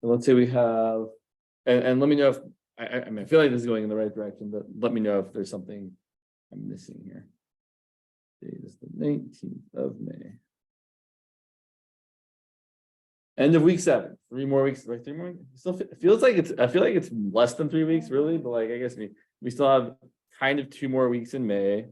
let's say we have, and let me know if, I mean, I feel like this is going in the right direction, but let me know if there's something I'm missing here. Today is the 19th of May. End of week 7, 3 more weeks, right? 3 more weeks. Still feels like I feel like it's less than 3 weeks, really, but like I guess we still have kind of 2 more weeks in May,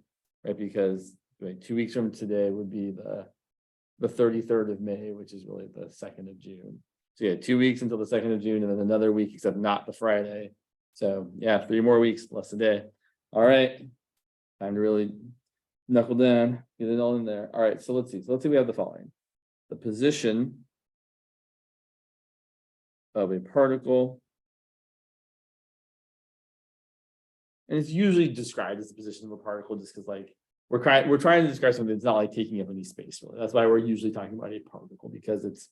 right? Because 2 weeks from today would be the 33rd of May, which is really the 2nd of June. So yeah, 2 weeks until the 2nd of June, and then another week, except not the Friday. So yeah, 3 more weeks, less a day. All right, time to really knuckle down, get it all in there. All right, so let's see. So let's say we have the following: the position of a particle, and it's usually described as the position of a particle, just because like we're trying to describe something that's not like taking up any space, really. That's why we're usually talking about a particle, because it's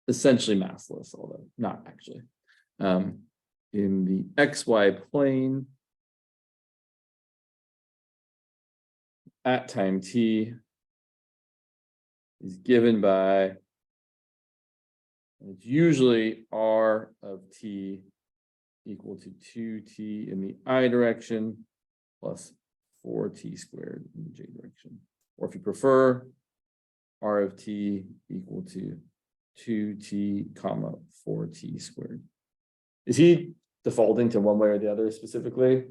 essentially massless, although not actually. In the XY plane at time t is given by, it's usually r of t equal to 2t in the I direction plus 4t squared in the j direction. Or if you prefer, r of t equal to 2t comma 4t squared. Is he defaulting to one way or the other specifically?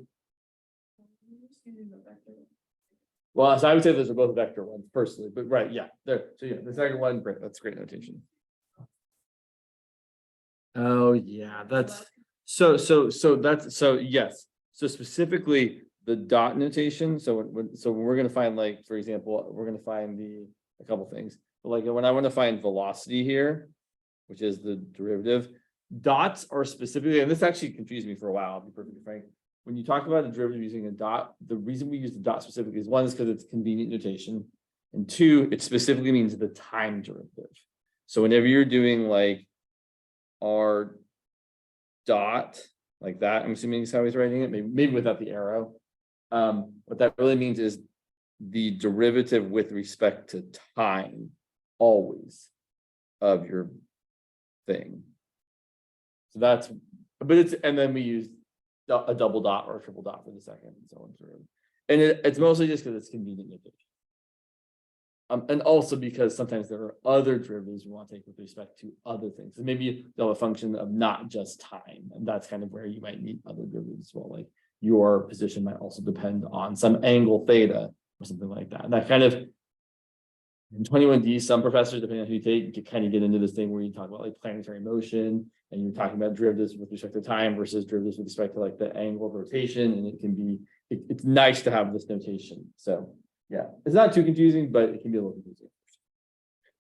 Well, so I would say those are both vector ones personally, but right, yeah, there. So yeah, the second one, great. That's great notation. Oh yeah, that's so yes. So specifically the dot notation. So when we're going to find, like, for example, we're going to find a couple things. But like when I want to find velocity here, which is the derivative, dots are specifically, and this actually confused me for a while, I'll be perfectly frank. When you talk about a derivative using a dot, the reason we use the dot specifically is, one, is because it's convenient notation, and 2, it specifically means the time derivative. So whenever you're doing like r dot like that, I'm assuming is how he's writing it, maybe without the arrow. What that really means is the derivative with respect to time always of your thing. So that's, but it's, and then we use a double dot or a triple dot for the second, and so on through. And it's mostly just because it's convenient notation. And also because sometimes there are other derivatives you want to take with respect to other things. So maybe they'll have a function of not just time, and that's kind of where you might need other derivatives as well. Like your position might also depend on some angle theta or something like that. And that kind of, in 21D, some professors, depending on who you take, kind of get into this thing where you talk about like planetary motion, and you're talking about derivatives with respect to time versus derivatives with respect to like the angle of rotation. And it can be, it's nice to have this notation. So yeah, it's not too confusing, but it can be a little confusing.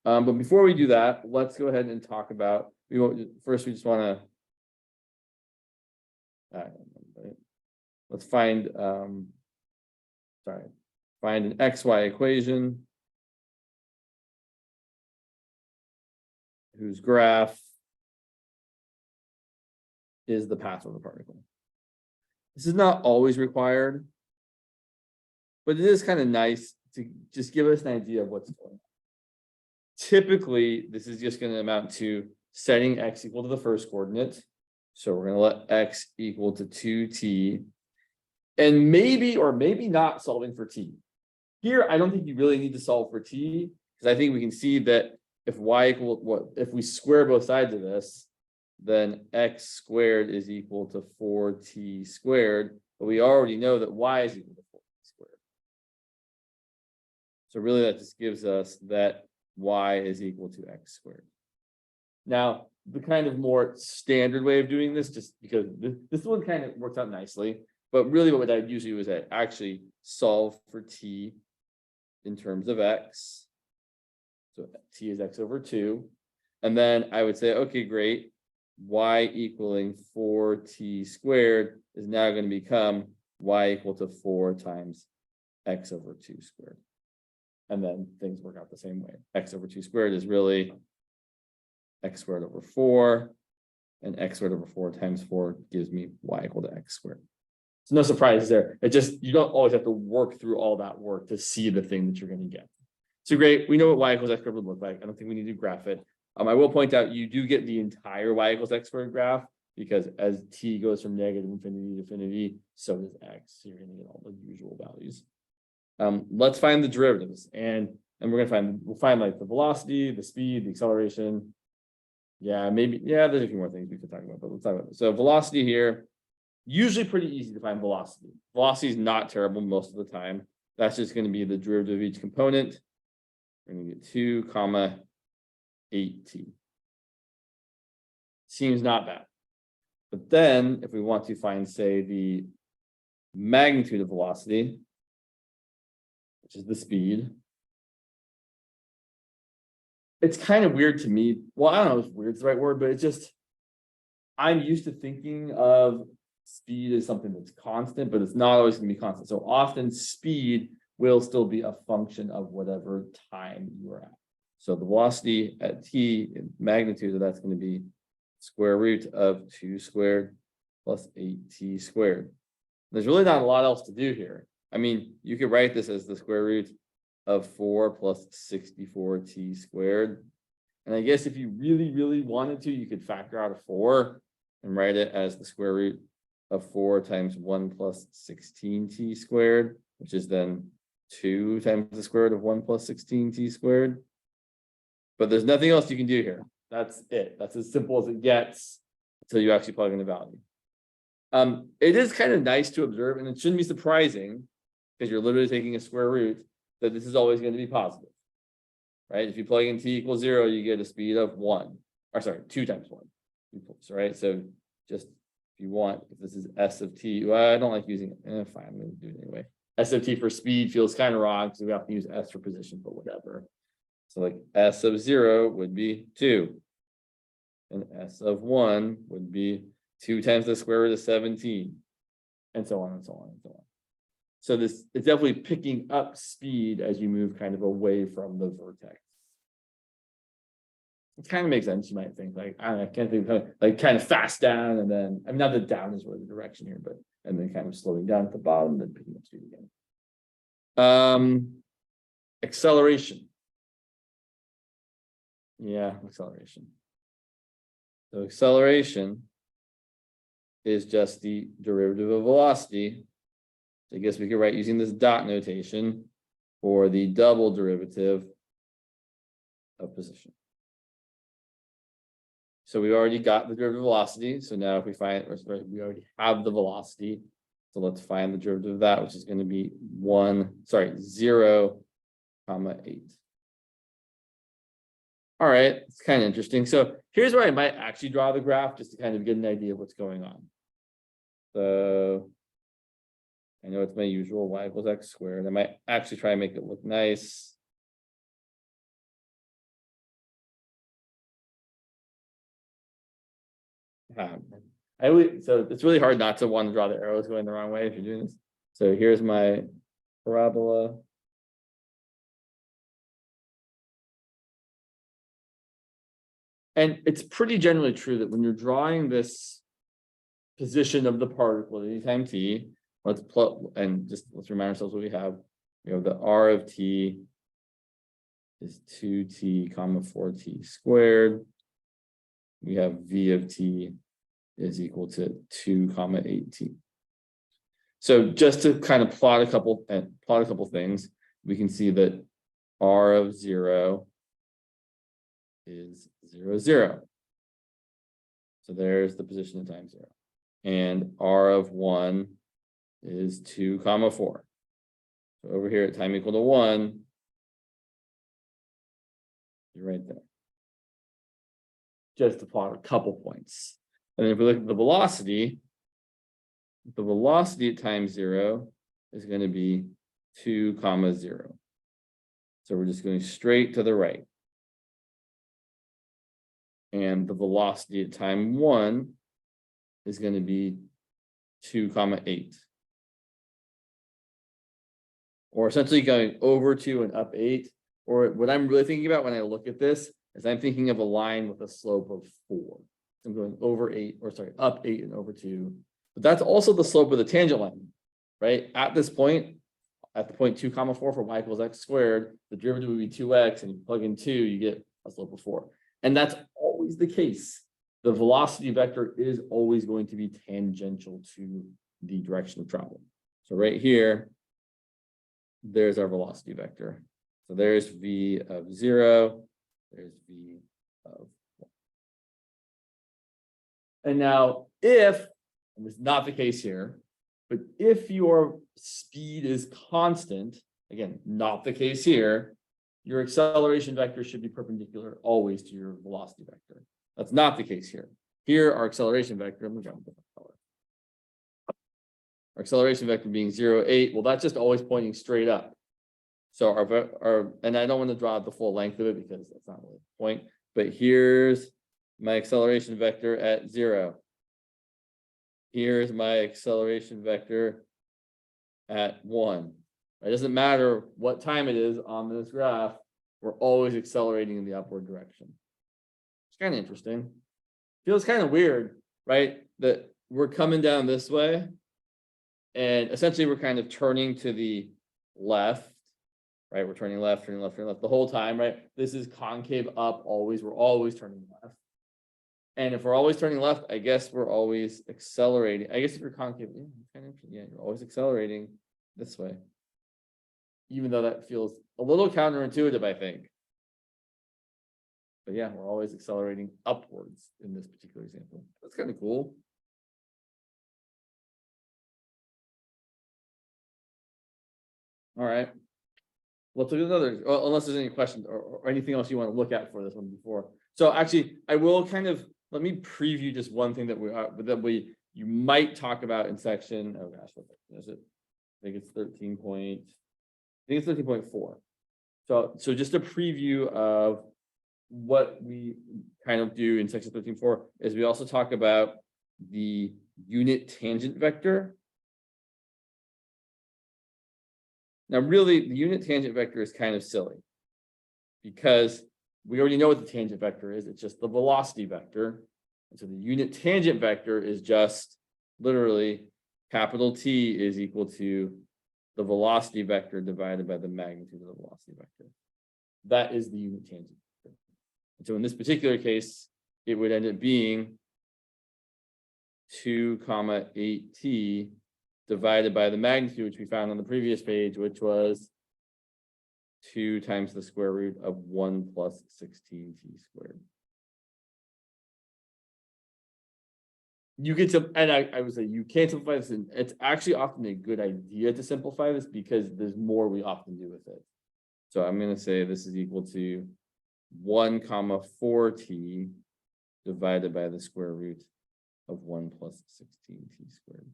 But before we do that, let's go ahead and talk about, we just want to, let's find, find an XY equation whose graph is the path of the particle. This is not always required, but it is kind of nice to just give us an idea of what's going on. Typically, this is just going to amount to setting x equal to the first coordinate. So we're going to let x equal to 2t, and maybe or maybe not solving for t. Here, I don't think you really need to solve for t, because I think we can see that if y equal what, if we square both sides of this, then x squared is equal to 4t squared, but we already know that y is equal to 4t squared. So really that just gives us that y is equal to x squared. Now, the kind of more standard way of doing this, just because this one kind of works out nicely, but really what I'd usually do is I'd actually solve for t in terms of x. So t is x over 2. And then I would say, okay, great. Y equaling 4t squared is now going to become y equal to 4 times x over 2 squared. And then things work out the same way. X over 2 squared is really x squared over 4, and x squared over 4 times 4 gives me y equal to x squared. So no surprise there. It just, you don't always have to work through all that work to see the thing that you're going to get. So great, we know what y equals x squared would look like. I don't think we need to graph it. I will point out you do get the entire y equals x squared graph because as t goes from negative infinity to infinity, so does x. So you're going to get all the usual values. Let's find the derivatives, and we'll find like the velocity, the speed, the acceleration. Yeah, maybe, yeah, there's a few more things we could talk about, but let's talk about it. So velocity here, usually pretty easy to find velocity. Velocity is not terrible most of the time. That's just going to be the derivative of each component. We're going to get 2, 8t. Seems not bad. But then if we want to find, say, the magnitude of velocity, which is the speed, it's kind of weird to me. Well, I don't know if weird is the right word, but it's just, I'm used to thinking of speed as something that's constant, but it's not always going to be constant. So often speed will still be a function of whatever time you're at. So the velocity at t, magnitude of that's going to be square root of 2 squared plus 8t squared. There's really not a lot else to do here. I mean, you could write this as the square root of 4 plus 64t squared. And I guess if you really, really wanted to, you could factor out a 4 and write it as the square root of 4 times 1 plus 16t squared, which is then 2 times the square root of 1 plus 16t squared. But there's nothing else you can do here. That's it. That's as simple as it gets until you actually plug in the value. It is kind of nice to observe, and it shouldn't be surprising because you're literally taking a square root, that this is always going to be positive, right? If you plug in t equals 0, you get a speed of 1, or sorry, 2 times 1 equals, right? So just if you want, if this is s of t, well, I don't like using it. Fine, I'm going to do it anyway. S of t for speed feels kind of wrong because we have to use s for position, but whatever. So like s of 0 would be 2, and s of 1 would be 2 times the square root of 17, and so on and so on and so on. So this, it's definitely picking up speed as you move kind of away from the vertex. It kind of makes sense, you might think, like, I don't know, I can't think of, like kind of fast down, and then, I mean, not that down is really the direction here, but, and then kind of slowing down at the bottom, then picking up speed again. Acceleration. Yeah, acceleration. So acceleration is just the derivative of velocity. I guess we could write using this dot notation for the double derivative of position. So we already got the derivative of velocity. So now if we find, or sorry, we already have the velocity. So let's find the derivative of that, which is going to be 0, 8. All right, it's kind of interesting. So here's where I might actually draw the graph just to kind of get an idea of what's going on. So I know it's my usual y equals x squared. I might actually try and make it look nice. So it's really hard not to want to draw the arrows going the wrong way if you're doing this. So here's my parabola. And it's pretty generally true that when you're drawing this position of the particle at any time t, let's plot and just let's remind ourselves what we have. We have the r of t is 2t comma 4t squared. We have v of t is equal to 2 comma 8t. So just to kind of plot a couple things, we can see that r of 0 is 0, 0. So there's the position at time 0. And r of 1 is 2 comma 4. So over here at time equal to 1, you're right there. Just to plot a couple points. And then if we look at the velocity at time 0 is going to be 2 comma 0. So we're just going straight to the right. And the velocity at time 1 is going to be 2 comma 8. Or essentially going over 2 and up 8. Or what I'm really thinking about when I look at this is I'm thinking of a line with a slope of 4. I'm going over 8, or sorry, up 8 and over 2. But that's also the slope of the tangent line, right? At this point, at the point 2 comma 4 for y equals x squared, the derivative would be 2x, and you plug in 2, you get a slope of 4. And that's always the case. The velocity vector is always going to be tangential to the direction of travel. So right here, there's our velocity vector. So there's v of 0, there's v of 1. And now if, and it's not the case here, but if your speed is constant, again, not the case here, your acceleration vector should be perpendicular always to your velocity vector. That's not the case here. Here, our acceleration vector, I'm going to draw a different color. Our acceleration vector being 0, 8, well, that's just always pointing straight up. So and I don't want to draw the full length of it because that's not really the point, but here's my acceleration vector at 0. Here's my acceleration vector at 1. It doesn't matter what time it is on this graph, we're always accelerating in the upward direction. It's kind of interesting. Feels kind of weird, right? That we're coming down this way, and essentially we're kind of turning to the left, right? We're turning left, turning left, turning left the whole time, right? This is concave up always. We're always turning left. And if we're always turning left, I guess we're always accelerating. I guess if you're concave, yeah, kind of, yeah, you're always accelerating this way. Even though that feels a little counterintuitive, I think. But yeah, we're always accelerating upwards in this particular example. That's kind of cool. All right. Let's look at another, unless there's any questions or anything else you want to look at for this one before. So actually, I will kind of, let me preview just one thing that you might talk about in section, oh gosh, what is it? I think it's 13.4. So just a preview of what we kind of do in section 13.4 is we also talk about the unit tangent vector. Now, really, the unit tangent vector is kind of silly because we already know what the tangent vector is. It's just the velocity vector. And so the unit tangent vector is just literally capital T is equal to the velocity vector divided by the magnitude of the velocity vector. That is the unit tangent vector. And so in this particular case, it would end up being 2, 8t divided by the magnitude, which we found on the previous page, which was 2 times the square root of 1 plus 16t squared. You get to, and I would say you can't simplify this, and it's actually often a good idea to simplify this because there's more we often do with it. So I'm going to say this is equal to 1, 4t divided by the square root of 1 plus 16t squared.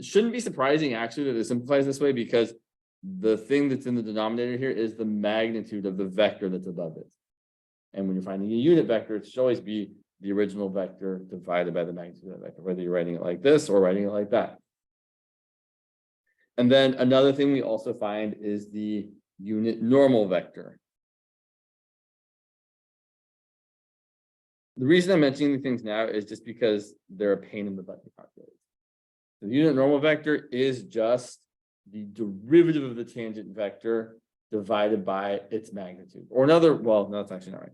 Shouldn't be surprising actually that it simplifies this way because the thing that's in the denominator here is the magnitude of the vector that's above it. And when you're finding a unit vector, it should always be the original vector divided by the magnitude of that vector, whether you're writing it like this or writing it like that. And then another thing we also find is the unit normal vector. The reason I'm mentioning these things now is just because they're a pain in the butt to calculate. The unit normal vector is just the derivative of the tangent vector divided by its magnitude. Or another, well, no, that's actually not right.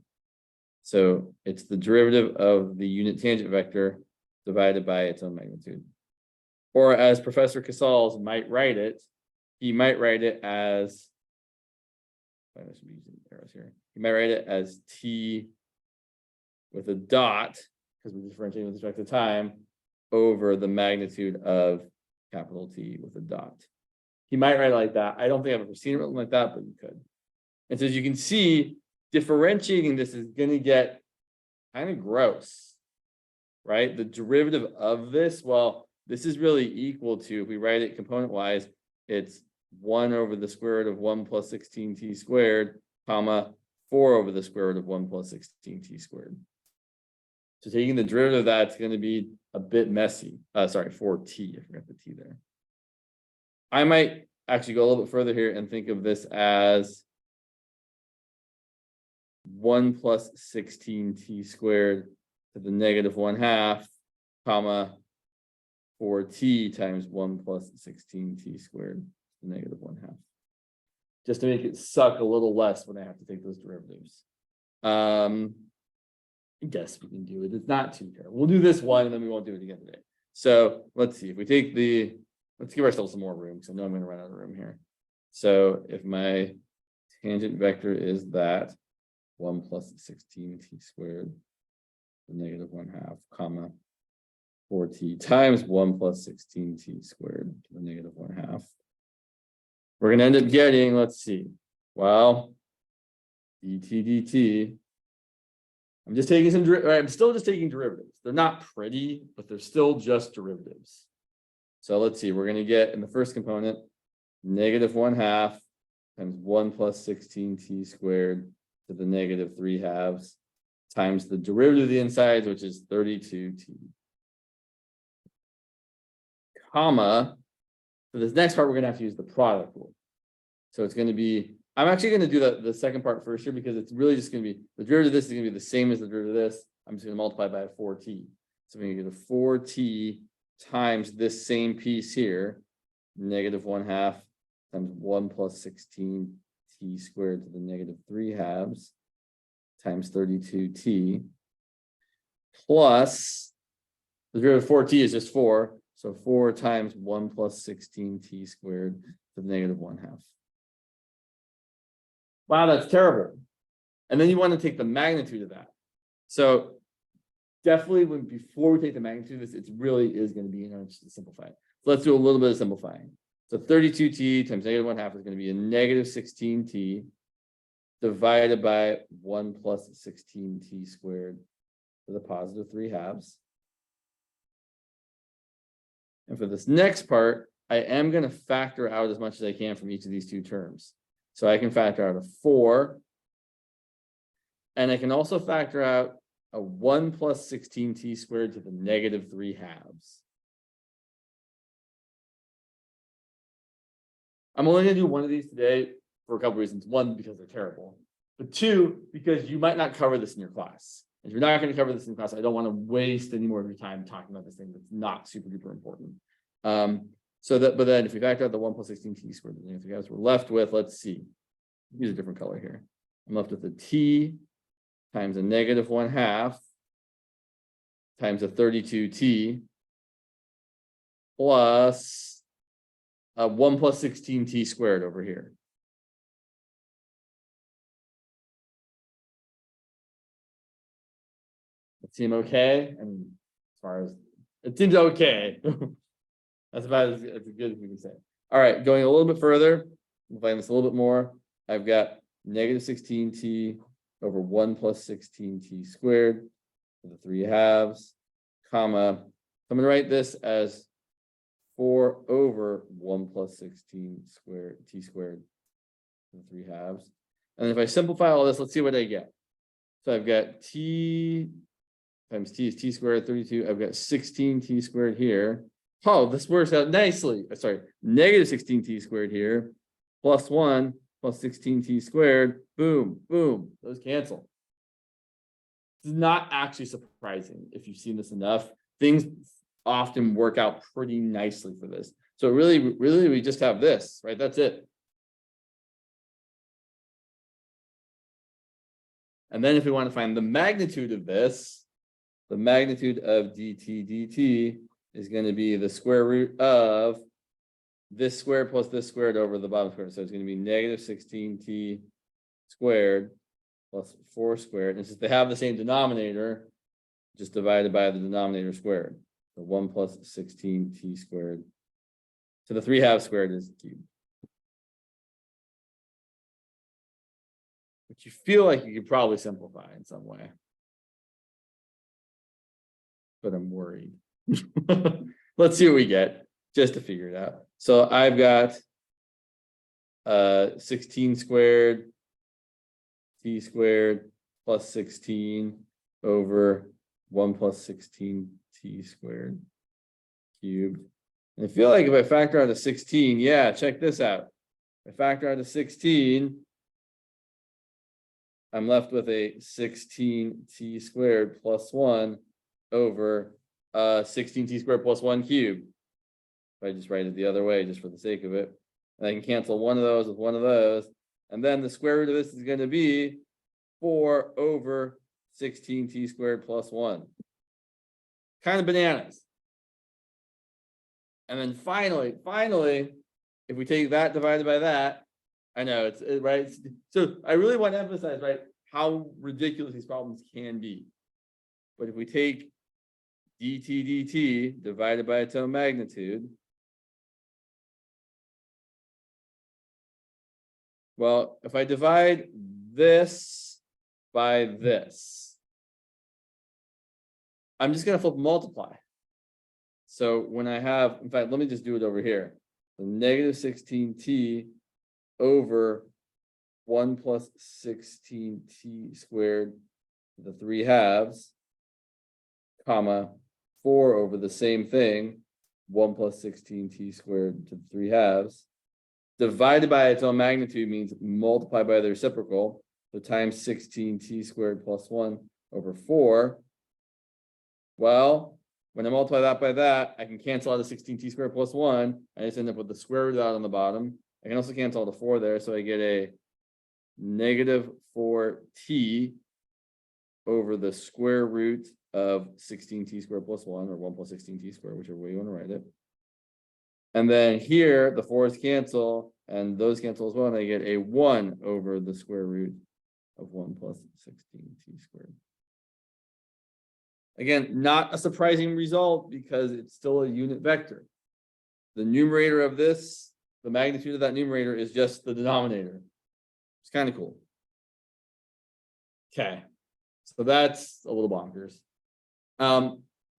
So it's the derivative of the unit tangent vector divided by its own magnitude. Or as Professor Casals might write it, he might write it as, I should be using arrows here. He might write it as t with a dot, because we're differentiating with respect to time, over the magnitude of capital T with a dot. He might write it like that. I don't think I've ever seen it written like that, but you could. And so as you can see, differentiating this is going to get kind of gross, right? The derivative of this, well, this is really equal to, if we write it component-wise, it's 1 over the square root of 1 plus 16t squared, comma, 4 over the square root of 1 plus 16t squared. So taking the derivative of that's going to be a bit messy. Sorry, 4t, I forgot the t there. I might actually go a little bit further here and think of this as 1 plus 16t squared to the negative 1/2, comma, 4t times 1 plus 16t squared to the negative 1/2. Just to make it suck a little less when I have to take those derivatives. I guess we can do it. It's not too terrible. We'll do this one and then we won't do it again today. So let's see if we take let's give ourselves some more room because I know I'm going to run out of room here. So if my tangent vector is that 1 plus 16t squared, the negative 1/2, comma, 4t times 1 plus 16t squared to the negative 1/2. We're going to end up getting, let's see, well, dt. I'm just taking I'm still just taking derivatives. They're not pretty, but they're still just derivatives. So let's see, we're going to get in the first component, negative 1/2 times 1 plus 16t squared to the negative 3/2 times the derivative of the insides, which is 32t. Comma, for this next part, we're going to have to use the product rule. So it's going to be, I'm actually going to do the second part first here because it's really just going to be, the derivative of this is going to be the same as the derivative of this. I'm just going to multiply by 4t. So we're going to get a 4t times this same piece here, negative 1/2 times 1 plus 16t squared to the negative 3/2 times 32t plus the derivative of 4t is just 4. So 4 times 1 plus 16t squared to the negative 1/2. Wow, that's terrible. And then you want to take the magnitude of that. So definitely before we take the magnitude of this, it really is going to be to simplify it. So let's do a little bit of simplifying. So 32t times negative 1/2 is going to be a negative 16t divided by 1 plus 16t squared to the positive 3/2. And for this next part, I am going to factor out as much as I can from each of these two terms. So I can factor out a 4. And I can also factor out a 1 plus 16t squared to the negative 3/2. I'm only going to do one of these today for a couple reasons. One, because they're terrible. But two, because you might not cover this in your class. If you're not going to cover this in class, I don't want to waste any more of your time talking about this thing that's not super duper important. But then if we factor out the 1 plus 16t squared to the negative 3/2, we're left with, let's see, use a different color here. I'm left with a t times a negative 1/2 times a 32t plus a 1 plus 16t squared over here. It seem okay? I mean, as far as it seems okay. That's about as good as we can say. All right, going a little bit further, we'll find this a little bit more. I've got negative 16t over 1 plus 16t squared to the 3/2, comma. I'm going to write this as 4 over 1 plus 16 squared t squared to the 3/2. And if I simplify all this, let's see what I get. So I've got t times t is t squared 32. I've got 16t squared here. Oh, this works out nicely. Sorry, negative 16t squared here, plus 1 plus 16t squared. Boom, boom. Those cancel. It's not actually surprising if you've seen this enough. Things often work out pretty nicely for this. So really, we just have this, right? That's it. And then if we want to find the magnitude of this, the magnitude of dt is going to be the square root of this squared plus this squared over the bottom square. So it's going to be negative 16t squared plus 4 squared. And since they have the same denominator, just divided by the denominator squared. So 1 plus 16t squared to the 3/2 squared is cubed. Which you feel like you could probably simplify in some way. But I'm worried. Let's see what we get just to figure it out. So I've got 16 squared t squared plus 16 over 1 plus 16t squared cubed. And I feel like if I factor out a 16, yeah, check this out. If I factor out a 16, I'm left with a 16t squared plus 1 over 16t squared plus 1 cubed. If I just write it the other way, just for the sake of it. And I can cancel one of those with one of those. And then the square root of this is going to be 4 over 16t squared plus 1. Kind of bananas. And then finally, if we take that divided by that, I know it's right. So I really want to emphasize, right, how ridiculous these problems can be. But if we take dt divided by its own magnitude, well, if I divide this by this, I'm just going to flip multiply. So when I have, in fact, let me just do it over here. So negative 16t over 1 plus 16t squared to the 3 halves, comma, 4 over the same thing, 1 plus 16t squared to the 3 halves, divided by its own magnitude means multiply by the reciprocal, so times 16t squared plus 1 over 4. Well, when I multiply that by that, I can cancel out the 16t squared plus 1. I just end up with the square root out on the bottom. I can also cancel the 4 there, so I get a negative 4t over the square root of 16t squared plus 1, or 1 plus 16t squared, whichever way you want to write it. And then here, the 4's cancel, and those cancel as well, and I get a 1 over the square root of 1 plus 16t squared. Again, not a surprising result because it's still a unit vector. The numerator of this, the magnitude of that numerator is just the denominator. It's kind of cool. Okay, so that's a little bonkers.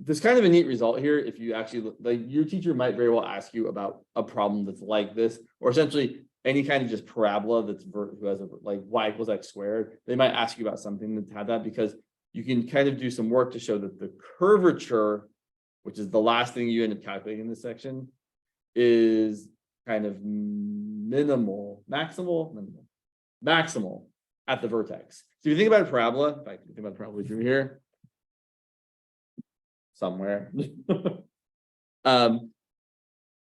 There's kind of a neat result here. If you actually, like, your teacher might very well ask you about a problem that's like this, or essentially any kind of just parabola that's who has a, like y equals x squared. They might ask you about something that had that, because you can kind of do some work to show that the curvature, which is the last thing you end up calculating in this section, is kind of maximal at the vertex. So if you think about a parabola, in fact, if you think about a parabola through here, somewhere. If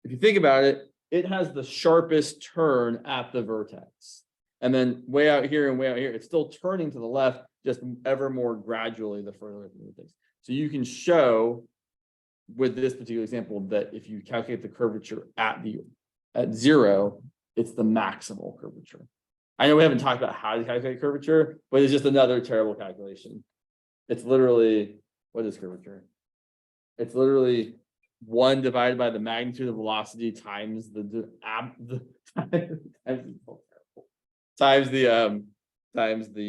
you think about it, it has the sharpest turn at the vertex. And then way out here and way out here, it's still turning to the left, just ever more gradually the further from the vertex. So you can show with this particular example that if you calculate the curvature at 0, it's the maximal curvature. I know we haven't talked about how to calculate curvature, but it's just another terrible calculation. It's literally, what is curvature? It's literally 1 divided by the magnitude of velocity times the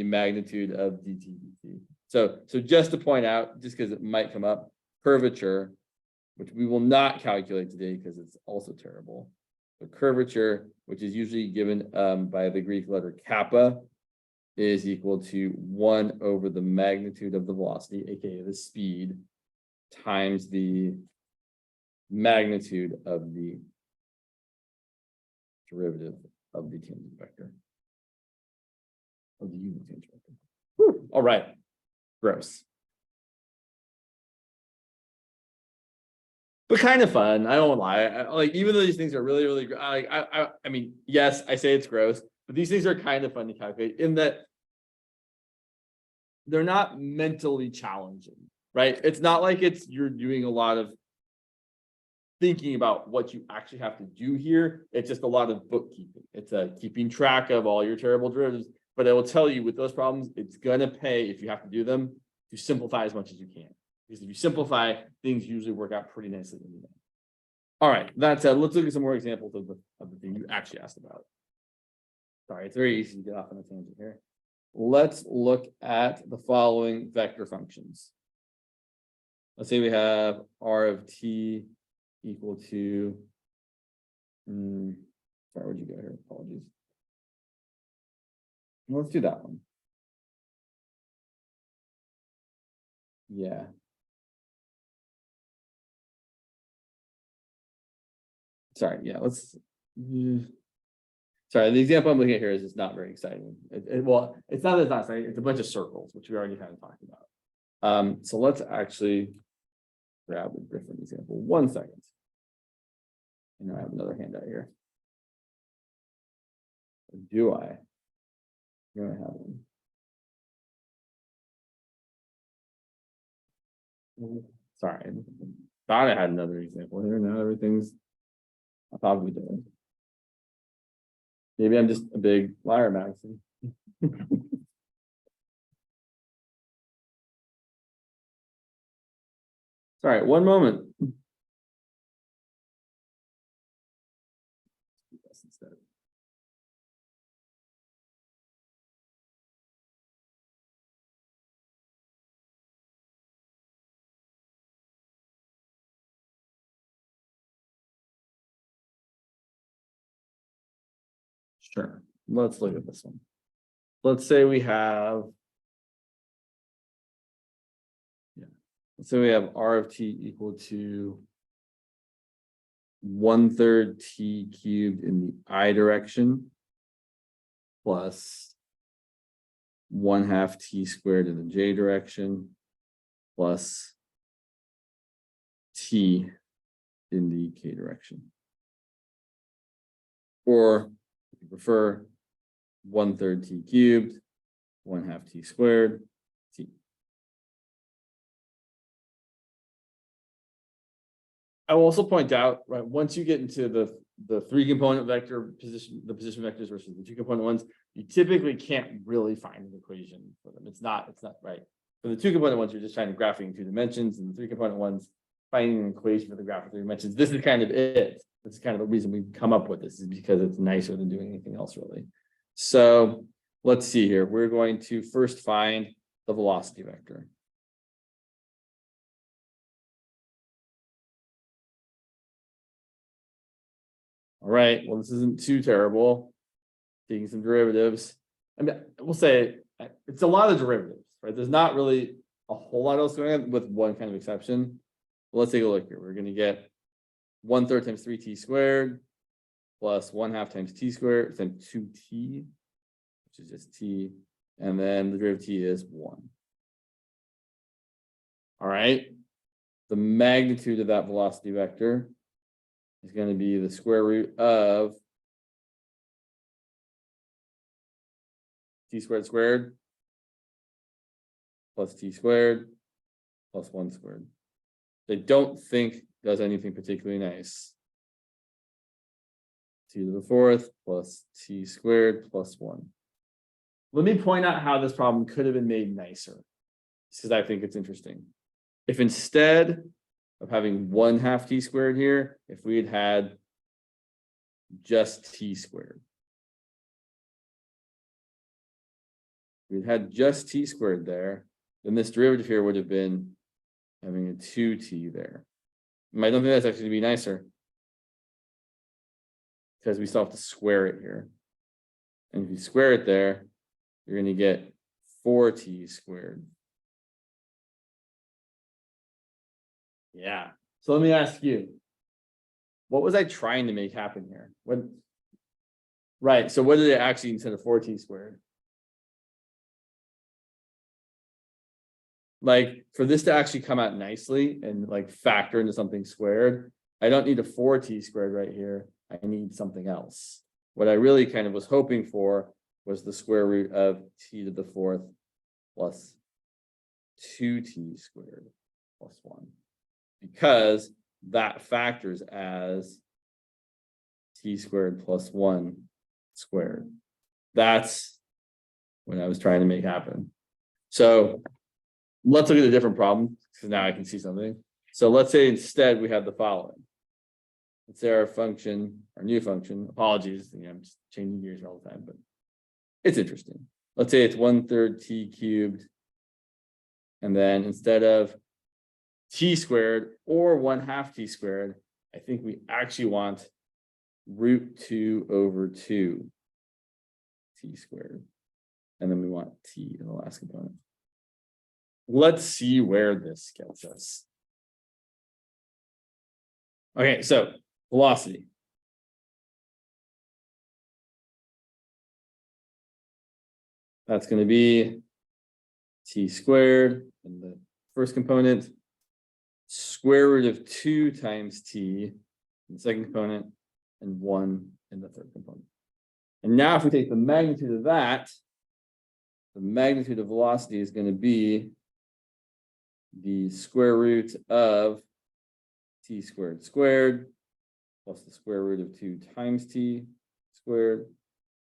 magnitude of dt. So just to point out, just because it might come up, curvature, which we will not calculate today because it's also terrible. The curvature, which is usually given by the Greek letter kappa, is equal to 1 over the magnitude of the velocity, aka the speed, times the magnitude of the derivative of the tangent vector, of the unit tangent vector. Whew. All right, gross. But kind of fun. I don't lie. Like, even though these things are really, really, I mean, yes, I say it's gross, but these things are kind of fun to calculate in that they're not mentally challenging, right? It's not like you're doing a lot of thinking about what you actually have to do here. It's just a lot of bookkeeping. It's keeping track of all your terrible derivatives, but I will tell you with those problems, it's gonna pay, if you have to do them, to simplify as much as you can. Because if you simplify, things usually work out pretty nicely in the end. All right, that said, let's look at some more examples of the thing you actually asked about. Sorry, it's very easy to get off on a tangent here. Let's look at the following vector functions. Let's say we have r of t equal to, sorry, where'd you go here? Apologies. Let's do that one. Yeah. Sorry, yeah, let's. Sorry, the example I'm looking at here is just not very exciting. Well, it's not that it's not exciting, it's a bunch of circles, which we already kind of talked about. So let's actually grab a different example. 1 second. And I have another handout here. Or do I? Here I have one. Sorry, thought I had another example here. Now everything's I probably did. Maybe I'm just a big liar, Madison. Sorry, one moment. Sure. Let's look at this one. Let's say we have, let's say we have R of t equal to 1/3 t cubed in the I direction plus 1/2 t squared in the j direction plus t in the k direction. Or if you prefer, 1/3 t cubed, 1/2 t squared, t. I will also point out, right, once you get into the 3-component vector position, the position vectors versus the 2-component ones, you typically can't really find an equation for them. It's not right. For the 2-component ones, you're just trying to graph in 2 dimensions, and the 3-component ones, finding an equation for the graph in 3 dimensions. This is kind of it. This is kind of the reason we come up with this, is because it's nicer than doing anything else, really. So let's see here. We're going to first find the velocity vector. All right, well, this isn't too terrible. Taking some derivatives. I mean, we'll say it's a lot of derivatives, right? There's not really a whole lot else going on, with one kind of exception. Well, let's take a look here. We're going to get 1/3 times 3t squared plus 1/2 times t squared times 2t, which is just t, and then the derivative t is 1. All right. The magnitude of that velocity vector is going to be the square root of t squared squared plus t squared plus 1 squared. They don't think does anything particularly nice. T to the 4th plus t squared plus 1. Let me point out how this problem could have been made nicer, because I think it's interesting. If instead of having 1/2 t squared here, if we had had just t squared, we'd had just t squared there, then this derivative here would have been having a 2t there. I don't think that's actually to be nicer, because we still have to square it here. And if you square it there, you're going to get 4t squared. Yeah. So let me ask you, what was I trying to make happen here? Right. So what did it actually, instead of 4t squared? Like, for this to actually come out nicely and like factor into something squared, I don't need a 4t squared right here. I need something else. What I really kind of was hoping for was the square root of t to the 4th plus 2t squared plus 1, because that factors as t squared plus 1 squared. That's what I was trying to make happen. So let's look at a different problem, because now I can see something. So let's say instead we have the following. Let's say our function, our new function, apologies, I'm just changing gears all the time, but it's interesting. Let's say it's 1/3 t cubed. And then instead of t squared or 1/2 t squared, I think we actually want √2/2 t squared. And then we want t in the last component. Let's see where this gets us. Okay, so velocity. That's going to be t squared in the first component, square root of 2 times t in the second component, and 1 in the third component. And now if we take the magnitude of that, the magnitude of velocity is going to be the square root of t squared squared plus the square root of 2 times t squared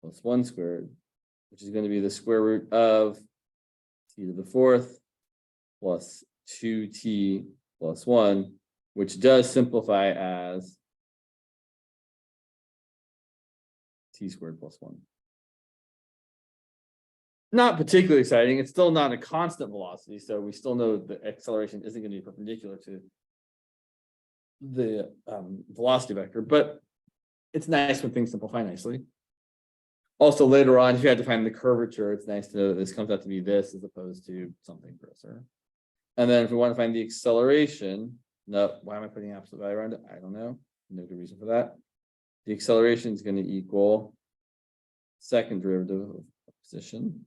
plus 1 squared, which is going to be the square root of t to the fourth plus 2t plus 1, which does simplify as t squared plus 1. Not particularly exciting. It's still not a constant velocity, so we still know the acceleration isn't going to be perpendicular to the velocity vector, but it's nice when things simplify nicely. Also, later on, if you had to find the curvature, it's nice to know that this comes out to be this as opposed to something grosser. And then if we want to find the acceleration, no, why am I putting absolute value around it? I don't know. No good reason for that. The acceleration is going to equal second derivative of position.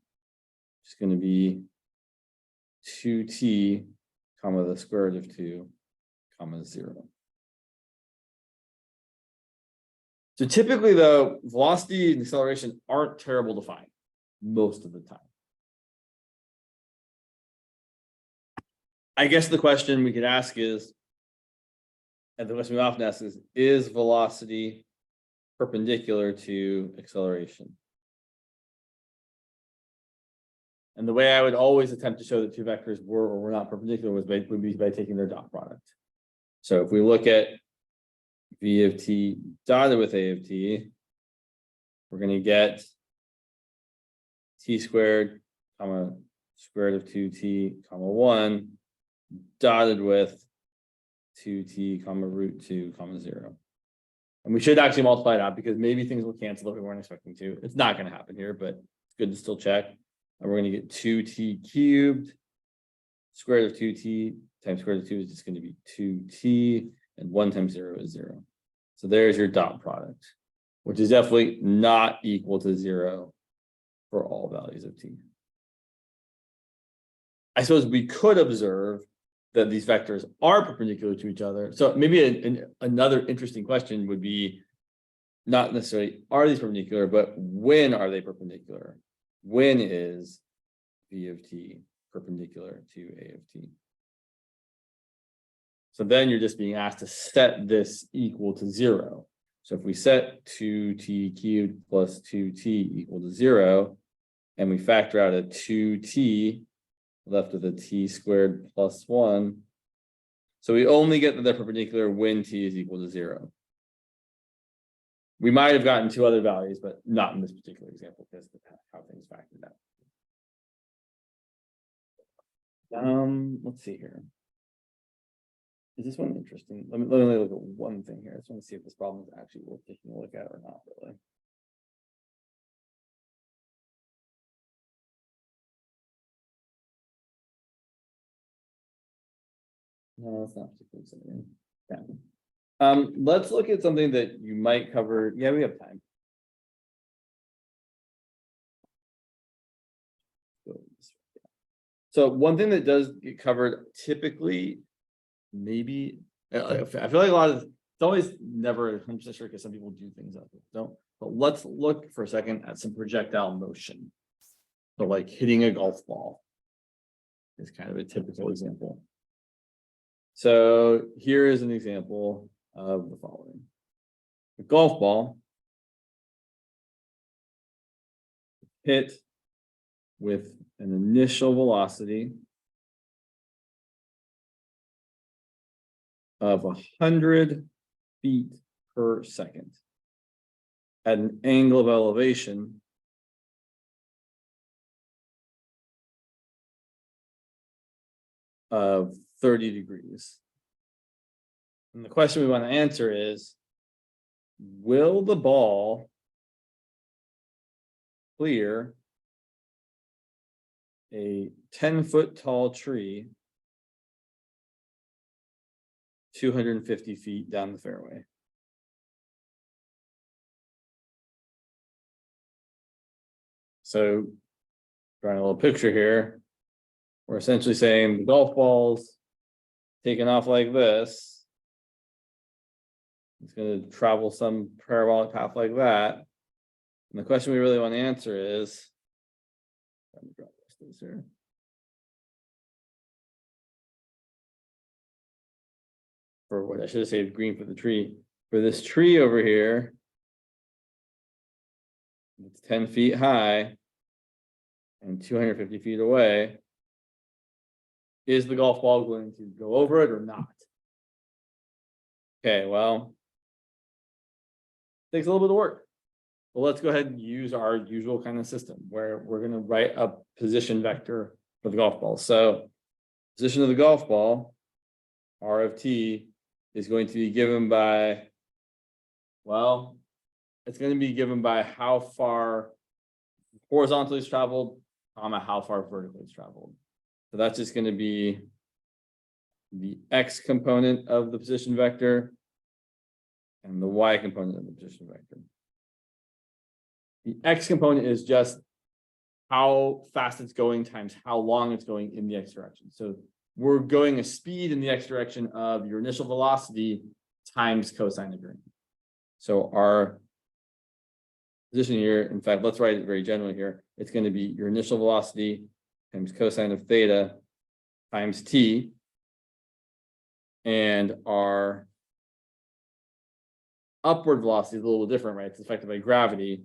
It's going to be 2t, comma the square root of 2, comma 0. So typically, though, velocity and acceleration aren't terrible to find most of the time. I guess the question we could ask is, and the question we often ask is velocity perpendicular to acceleration? And the way I would always attempt to show that two vectors were or were not perpendicular would be by taking their dot product. So if we look at v of t dotted with a of t, we're going to get t squared, comma square root of 2t, comma 1, dotted with 2t, comma root 2, comma 0. And we should actually multiply it out because maybe things will cancel if we weren't expecting to. It's not going to happen here, but it's good to still check. And we're going to get 2t cubed, square root of 2t times square root of 2 is just going to be 2t, and 1 times 0 is 0. So there's your dot product, which is definitely not equal to 0 for all values of t. I suppose we could observe that these vectors are perpendicular to each other. So maybe another interesting question would be not necessarily are these perpendicular, but when are they perpendicular? When is v of t perpendicular to a of t? So then you're just being asked to set this equal to 0. So if we set 2t cubed plus 2t equal to 0, and we factor out a 2t, left with a t squared plus 1. So we only get that they're perpendicular when t is equal to 0. We might have gotten two other values, but not in this particular example because of how things factored out. Let's see here. Is this one interesting? Let me look at one thing here. I just want to see if this problem is actually worth taking a look at or not, really. No, it's not particularly something. Yeah. Let's look at something that you might cover. Yeah, we have time. So one thing that does get covered typically, maybe I feel like a lot of it's always never 100% sure because some people do things that don't. But let's look for a second at some projectile motion. So like hitting a golf ball is kind of a typical example. So here is an example of the following. A golf ball hit with an initial velocity of 100 feet per second at an angle of elevation of 30 degrees. And the question we want to answer is, will the ball clear a 10-foot tall tree 250 feet down the fairway? So drawing a little picture here, we're essentially saying the golf ball's taking off like this. It's going to travel some parabolic path like that. And the question we really want to answer is, let me drop this here. for what I should have said green for the tree. For this tree over here, it's 10 feet high and 250 feet away. Is the golf ball going to go over it or not? Okay, well, takes a little bit of work. Well, let's go ahead and use our usual kind of system where we're going to write a position vector for the golf ball. So position of the golf ball, R of t, is going to be given by, well, it's going to be given by how far horizontally it's traveled, how far vertically it's traveled. So that's just going to be the x component of the position vector and the y component of the position vector. The x component is just how fast it's going times how long it's going in the x direction. So we're going a speed in the x direction of your initial velocity times cosine of your angle. So our position here, in fact, let's write it very generally here. It's going to be your initial velocity times cosine of theta times t. And our upward velocity is a little different, right? It's affected by gravity.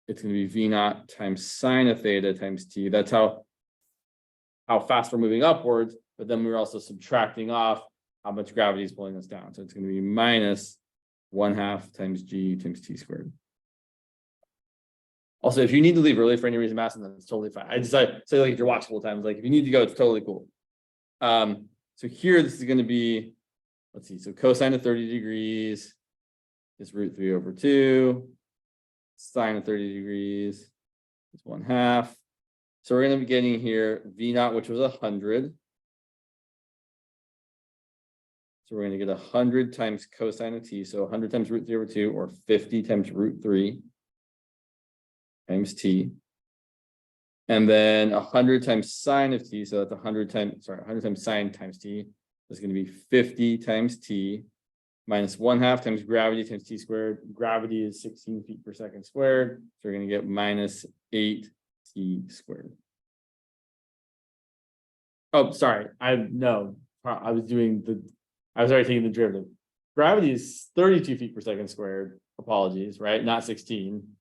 It's going to be v naught times sine of theta times t. That's how fast we're moving upwards, but then we're also subtracting off how much gravity is pulling us down. So it's going to be minus 1/2 times g times t squared. Also, if you need to leave early for any reason, Madison, then it's totally fine. I decided say like if you're watching full time, like if you need to go, it's totally cool. So here this is going to be, let's see, so cosine of 30 degrees is √3/2. Sine of 30 degrees is 1/2. So we're going to be getting here v naught, which was 100. So we're going to get 100 times cosine of t. So 100 times √3/2 or 50 times √3 times t. And then 100 times sine of t. So that's 100 times sine times t. That's going to be 50 times t. Minus 1/2 times gravity times t squared. Gravity is 16 feet per second squared. So we're going to get minus 8 t squared. Oh, sorry. I was already taking the derivative. Gravity is 32 feet per second squared. Apologies, right? Not 16.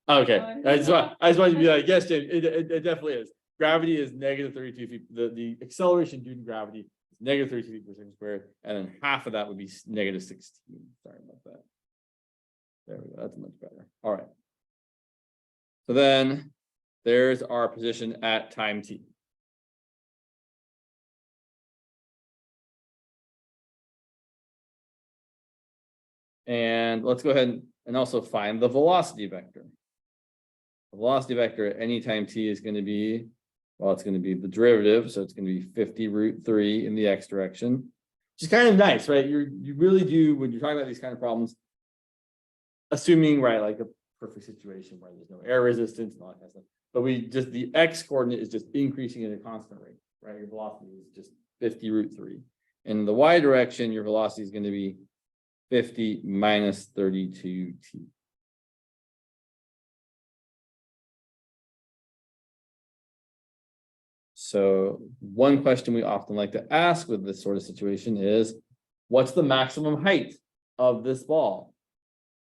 Okay. I just wanted to be like, yes, Jim, it definitely is. Gravity is negative 32 feet. The acceleration due to gravity negative 32 feet per second squared, and then half of that would be negative 16. Sorry about that. There we go. That's much better. All right. So then there's our position at time t. And let's go ahead and also find the velocity vector. The velocity vector at any time t is going to be, well, it's going to be the derivative. So it's going to be 50 √3 in the x direction, which is kind of nice, right? You really do, when you're talking about these kind of problems, assuming, right, like a perfect situation where there's no air resistance and all that kind of stuff. But the x coordinate is just increasing at a constant rate, right? Your velocity is just 50 √3. In the y direction, your velocity is going to be 50 minus 32t. So one question we often like to ask with this sort of situation is, what's the maximum height of this ball?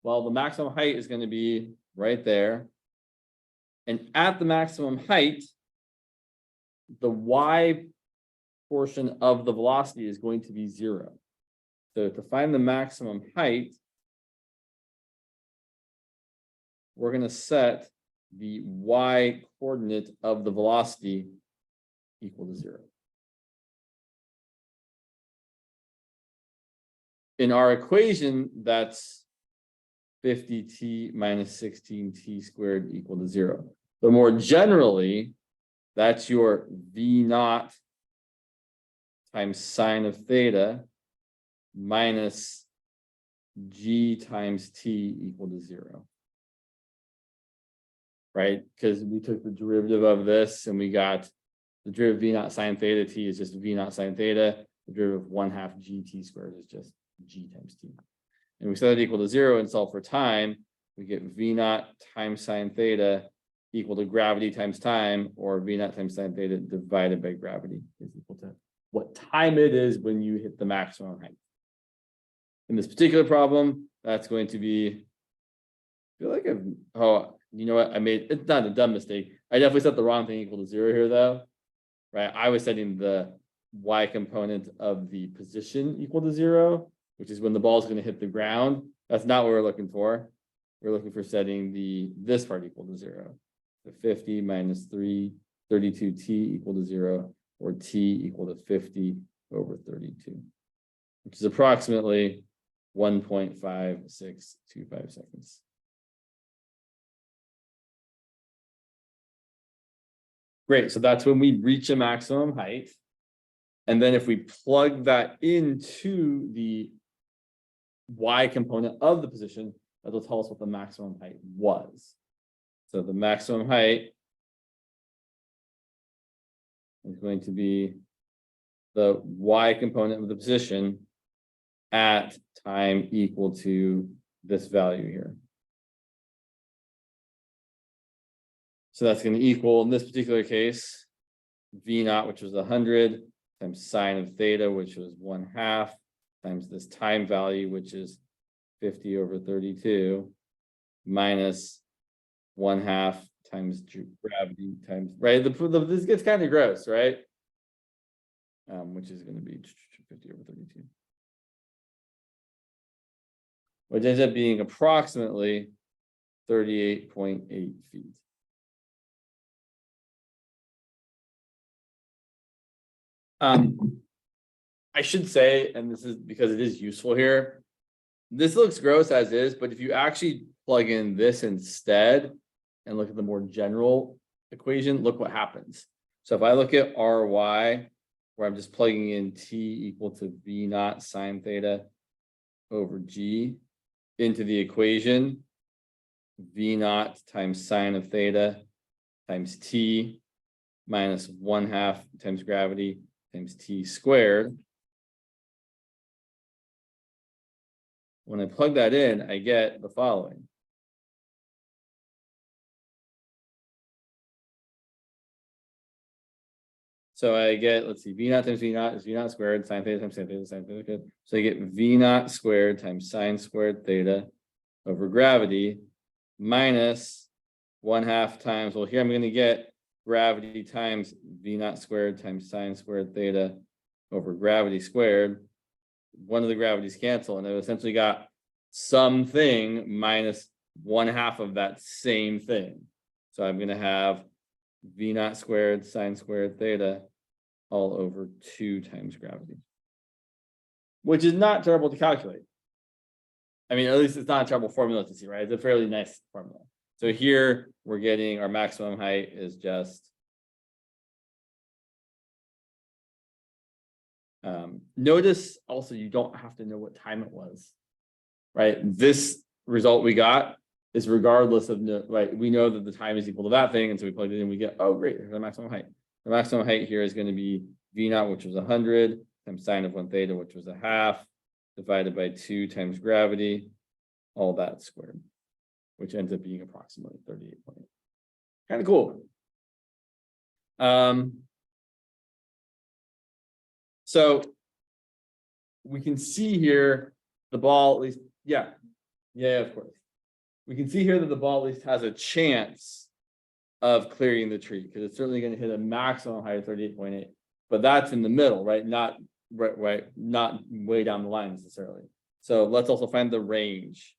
Well, the maximum height is going to be right there. And at the maximum height, the y portion of the velocity is going to be 0. So to find the maximum height, we're going to set the y coordinate of the velocity equal to 0. In our equation, that's 50t minus 16t squared equal to 0. But more generally, that's your v naught times sine of theta minus g times t equal to 0. Right? Because we took the derivative of this and we got the derivative of v naught sine theta t is just v naught sine theta. The derivative of 1/2 gt squared is just g times t. And we set it equal to 0 and solve for time. We get v naught times sine theta equal to gravity times time, or v naught times sine theta divided by gravity is equal to what time it is when you hit the maximum height. In this particular problem, that's going to be, I feel like you know what, it's not a dumb mistake. I definitely set the wrong thing equal to 0 here though, right? I was setting the y component of the position equal to 0, which is when the ball is going to hit the ground. That's not what we're looking for. We're looking for setting this part equal to 0. So 50 minus 32t equal to 0, or t equal to 50 over 32, which is approximately 1.5625 seconds. Great, so that's when we reach a maximum height. And then if we plug that into the y component of the position, that'll tell us what the maximum height was. So the maximum height is going to be the y component of the position at time equal to this value here. So that's going to equal, in this particular case, v naught, which was 100, times sine of theta, which was 1/2, times this time value, which is 50 over 32, minus 1/2 times gravity times, right? This gets kind of gross, right? Which is going to be 50 over 32. Which ends up being approximately 38.8 feet. I should say, and this is because it is useful here, this looks gross as is, but if you actually plug in this instead and look at the more general equation, look what happens. So if I look at Ry, where I'm just plugging in t equal to v naught sine theta over g into the equation, v naught times sine of theta times t minus 1/2 times gravity times t squared. When I plug that in, I get the following. So I get, let's see, v naught times v naught is v naught squared, sine theta times sine theta, sine theta. So I get v naught squared times sine squared theta over gravity minus 1/2 times, well, here I'm going to get gravity times v naught squared times sine squared theta over gravity squared. One of the gravities cancel, and I've essentially got something minus 1/2 of that same thing. So I'm going to have v naught squared sine squared theta all over 2 times gravity, which is not terrible to calculate. I mean, at least it's not a terrible formula to see, right? It's a fairly nice formula. So here we're getting our maximum height is just notice also you don't have to know what time it was, right? This result we got is regardless of, right? We know that the time is equal to that thing, and so we plugged it in, we get, oh great, there's the maximum height. The maximum height here is going to be v naught, which was 100, times sine of 1 theta, which was 1/2, divided by 2 times gravity, all that squared, which ends up being approximately 38.8. Kind of cool. So we can see here the ball, at least, yeah, of course. We can see here that the ball at least has a chance of clearing the tree, because it's certainly going to hit a maximum height of 38.8, but that's in the middle, right? Not right, not way down the line necessarily. So let's also find the range.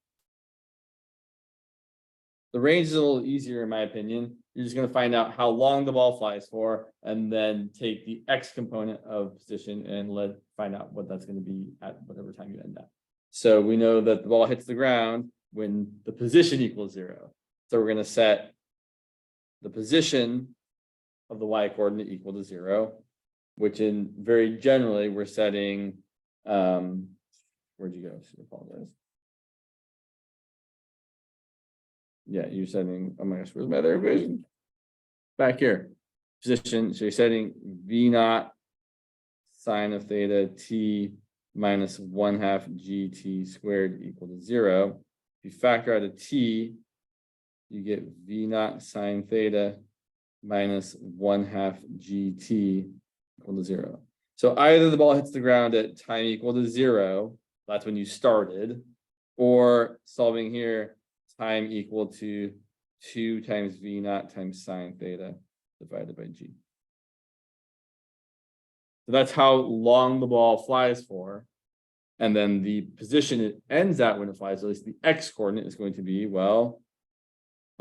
The range is a little easier in my opinion. You're just going to find out how long the ball flies for, and then take the x component of position and find out what that's going to be at whatever time you end up. So we know that the ball hits the ground when the position equals 0. So we're going to set the position of the y coordinate equal to 0, which in very generally we're setting, where'd you go? I apologize. Yeah, you're setting, oh my gosh, where's my other equation? Back here. Position, so you're setting v naught sine of theta t minus 1/2 gt squared equal to 0. If you factor out a t, you get v naught sine theta minus 1/2 gt equal to 0. So either the ball hits the ground at time equal to 0, that's when you started, or solving here, time equal to 2 times v naught times sine theta divided by g. So that's how long the ball flies for. And then the position it ends at when it flies, at least the x coordinate is going to be, well,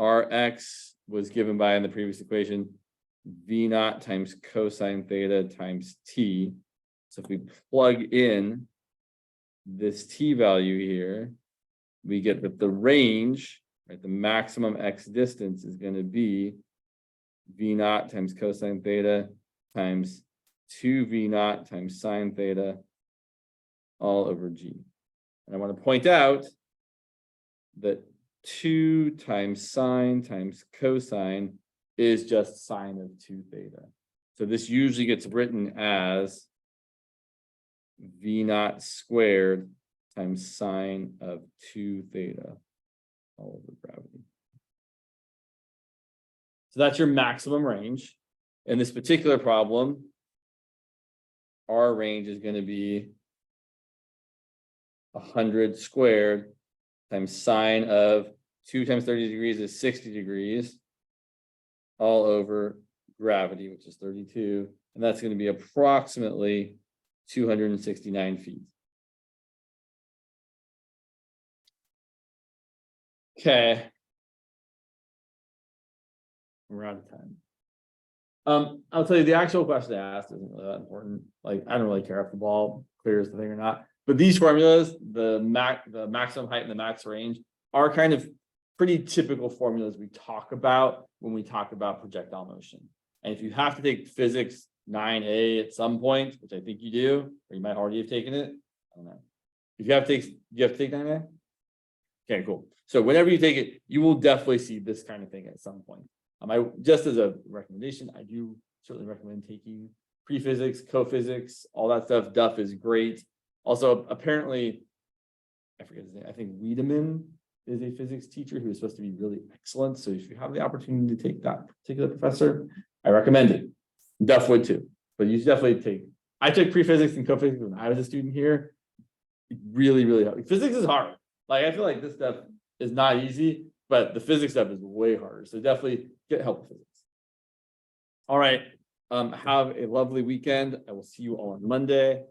Rx was given by in the previous equation, v naught times cosine theta times t. So if we plug in this t value here, we get that the range, right, the maximum x distance is going to be v naught times cosine theta times 2 v naught times sine theta all over g. And I want to point out that 2 times sine times cosine is just sine of 2 theta. So this usually gets written as v naught squared times sine of 2 theta all over gravity. So that's your maximum range. In this particular problem, our range is going to be 100 squared times sine of 2 times 30 degrees is 60 degrees all over gravity, which is 32. And that's going to be approximately 269 feet. Okay. We're out of time. I'll tell you the actual question I asked isn't really that important. Like, I don't really care if the ball clears the thing or not. But these formulas, the maximum height and the max range, are kind of pretty typical formulas we talk about when we talk about projectile motion. And if you have to take physics 9A at some point, which I think you do, or you might already have taken it, I don't know. If you have to take, you have to take 9A? Okay, cool. So whenever you take it, you will definitely see this kind of thing at some point. Just as a recommendation, I do certainly recommend taking pre-physics, co-physics, all that stuff. Duff is great. Also, apparently, I forget his name. I think Wiedemann is a physics teacher who is supposed to be really excellent. So if you have the opportunity to take that particular professor, I recommend it. Duff would too, but you should definitely take. I took pre-physics and co-physics when I was a student here. It really, really hard. Physics is hard. Like, I feel like this stuff is not easy, but the physics stuff is way harder. So definitely get help with physics. All right. Have a lovely weekend. I will see you all on Monday.